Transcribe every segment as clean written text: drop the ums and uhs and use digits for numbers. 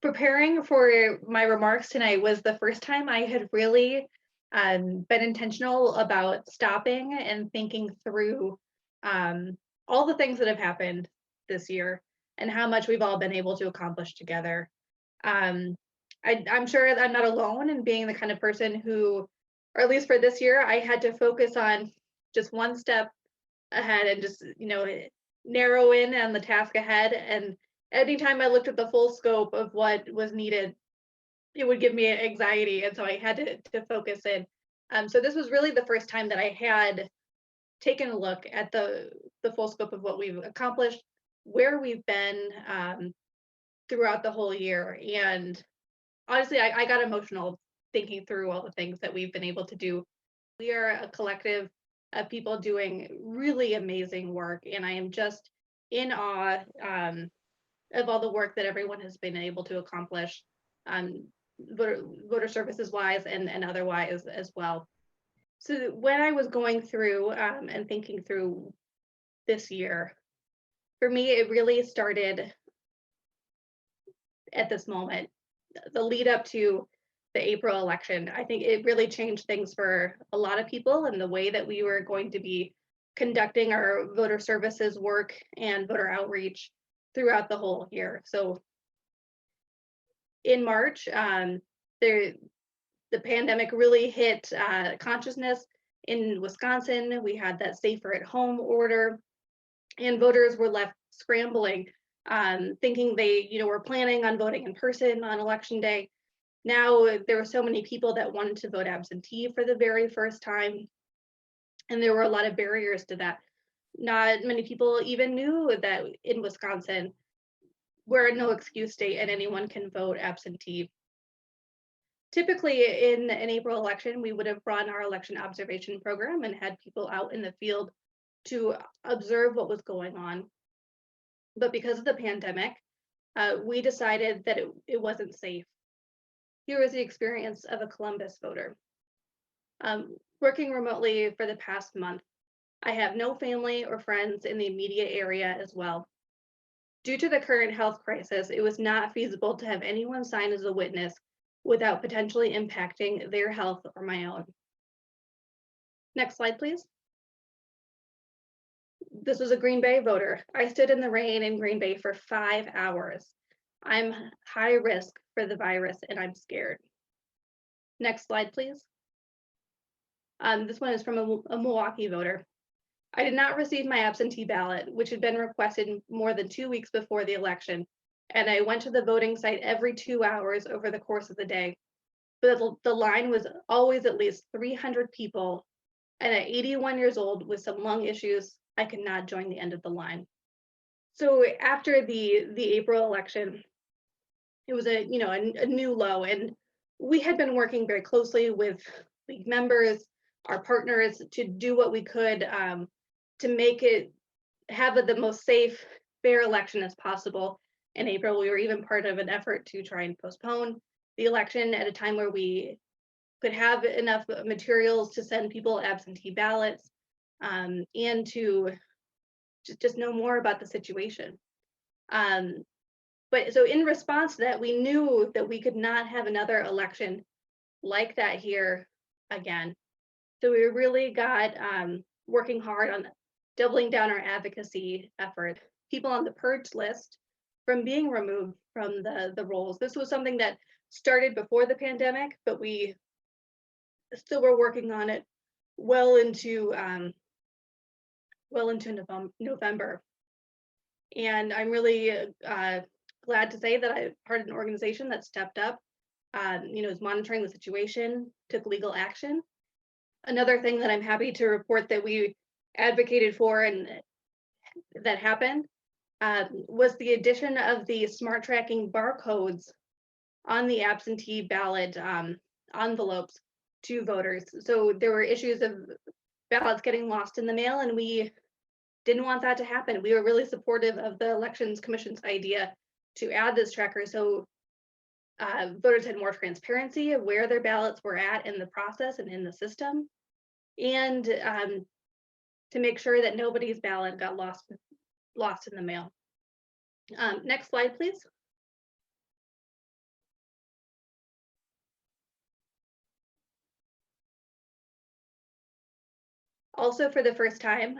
Preparing for my remarks tonight was the first time I had really been intentional about stopping and thinking through all the things that have happened this year and how much we've all been able to accomplish together. Um, I'm sure that I'm not alone in being the kind of person who, or at least for this year, I had to focus on just one step ahead and just, narrow in on the task ahead. And anytime I looked at the full scope of what was needed, it would give me anxiety. And so I had to focus in. So this was really the first time that I had taken a look at the full scope of what we've accomplished, where we've been throughout the whole year. And honestly, I got emotional thinking through all the things that we've been able to do. We are a collective of people doing really amazing work, and I am just in awe of all the work that everyone has been able to accomplish, um, voter services wise and otherwise as well. So when I was going through and thinking through this year, for me, it really started at this moment, the lead up to the April election. I think it really changed things for a lot of people and the way that we were going to be conducting our voter services work and voter outreach throughout the whole year. So in March, the pandemic really hit consciousness in Wisconsin. We had that safer at home order, and voters were left scrambling, thinking they, were planning on voting in person on election day. Now there were so many people that wanted to vote absentee for the very first time, and there were a lot of barriers to that. Not many people even knew that in Wisconsin, we're a no excuse state and anyone can vote absentee. Typically in an April election, we would have run our election observation program and had people out in the field to observe what was going on. But because of the pandemic, we decided that it wasn't safe. Here was the experience of a Columbus voter. Working remotely for the past month, I have no family or friends in the immediate area as well. Due to the current health crisis, it was not feasible to have anyone sign as a witness without potentially impacting their health or my own. Next slide, please. This was a Green Bay voter. I stood in the rain in Green Bay for 5 hours. I'm high risk for the virus and I'm scared. Next slide, please. This one is from a Milwaukee voter. I did not receive my absentee ballot, which had been requested more than 2 weeks before the election, and I went to the voting site every 2 hours over the course of the day. But the line was always at least 300 people, and at 81 years old with some lung issues, I could not join the end of the line. So after the April election, it was a new low, and we had been working very closely with league members, our partners, to do what we could to make it have the most safe, fair election as possible. In April, we were even part of an effort to try and postpone the election at a time where we could have enough materials to send people absentee ballots, and to just know more about the situation. But so in response to that, we knew that we could not have another election like that here again. So we really got working hard on doubling down our advocacy effort. People on the purge list from being removed from the rolls. This was something that started before the pandemic, but we still were working on it well into November. And I'm really glad to say that I'm part of an organization that stepped up, is monitoring the situation, took legal action. Another thing that I'm happy to report that we advocated for and that happened was the addition of the smart tracking barcodes on the absentee ballot envelopes to voters. So there were issues of ballots getting lost in the mail, and we didn't want that to happen. We were really supportive of the Elections Commission's idea to add this tracker so voters had more transparency of where their ballots were at in the process and in the system, and to make sure that nobody's ballot got lost in the mail. Next slide, please. Also, for the first time,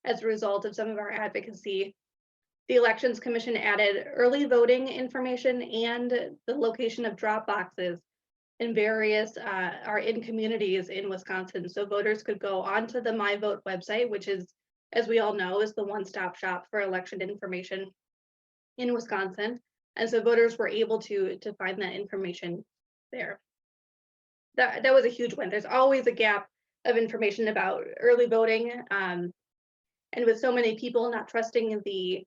as a result of some of our advocacy, the Elections Commission added early voting information and the location of drop boxes in various are in communities in Wisconsin. So voters could go onto the My Vote website, which is, as we all know, is the one-stop shop for election information in Wisconsin. And so voters were able to find that information there. That was a huge win. There's always a gap of information about early voting. And with so many people not trusting the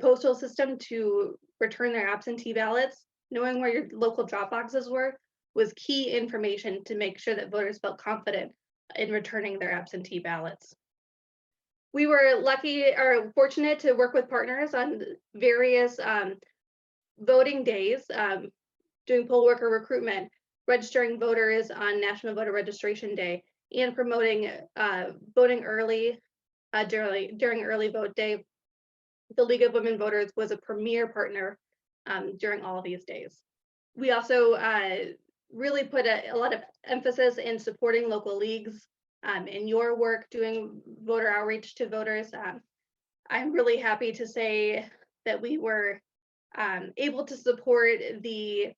postal system to return their absentee ballots, knowing where your local drop boxes were was key information to make sure that voters felt confident in returning their absentee ballots. We were lucky or fortunate to work with partners on various voting days, doing poll worker recruitment, registering voters on National Voter Registration Day, and promoting voting early during early vote day. The League of Women Voters was a premier partner during all of these days. We also really put a lot of emphasis in supporting local leagues in your work doing voter outreach to voters. I'm really happy to say that we were able to support the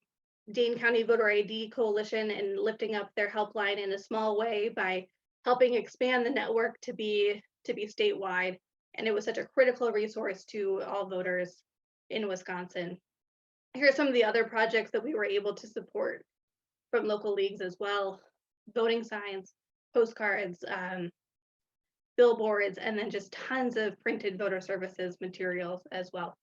Dane County Voter ID Coalition in lifting up their helpline in a small way by helping expand the network to be statewide. And it was such a critical resource to all voters in Wisconsin. Here are some of the other projects that we were able to support from local leagues as well: voting signs, postcards, billboards, and then just tons of printed voter services materials as well.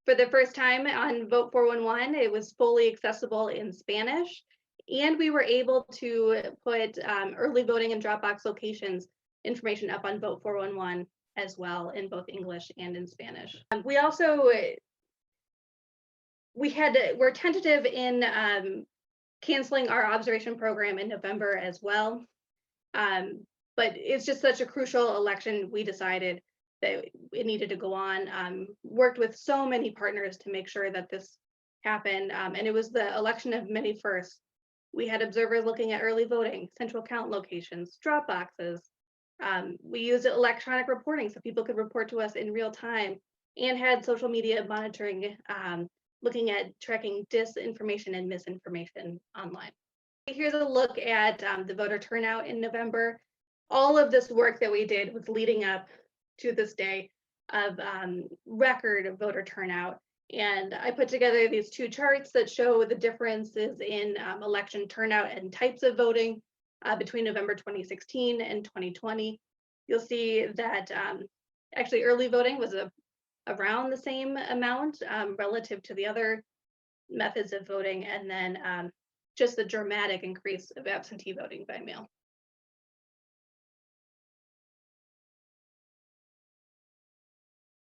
For the first time on Vote 411, it was fully accessible in Spanish, and we were able to put early voting and drop box locations information up on Vote 411 as well in both English and in Spanish. We also we're tentative in canceling our observation program in November as well. But it's just such a crucial election, we decided that it needed to go on. Worked with so many partners to make sure that this happened. And it was the election of many firsts. We had observers looking at early voting, central count locations, drop boxes. We used electronic reporting so people could report to us in real time, and had social media monitoring, looking at tracking disinformation and misinformation online. Here's a look at the voter turnout in November. All of this work that we did was leading up to this day of record voter turnout. And I put together these two charts that show the differences in election turnout and types of voting between November 2016 and 2020. You'll see that actually early voting was around the same amount relative to the other methods of voting, and then just the dramatic increase of absentee voting by mail.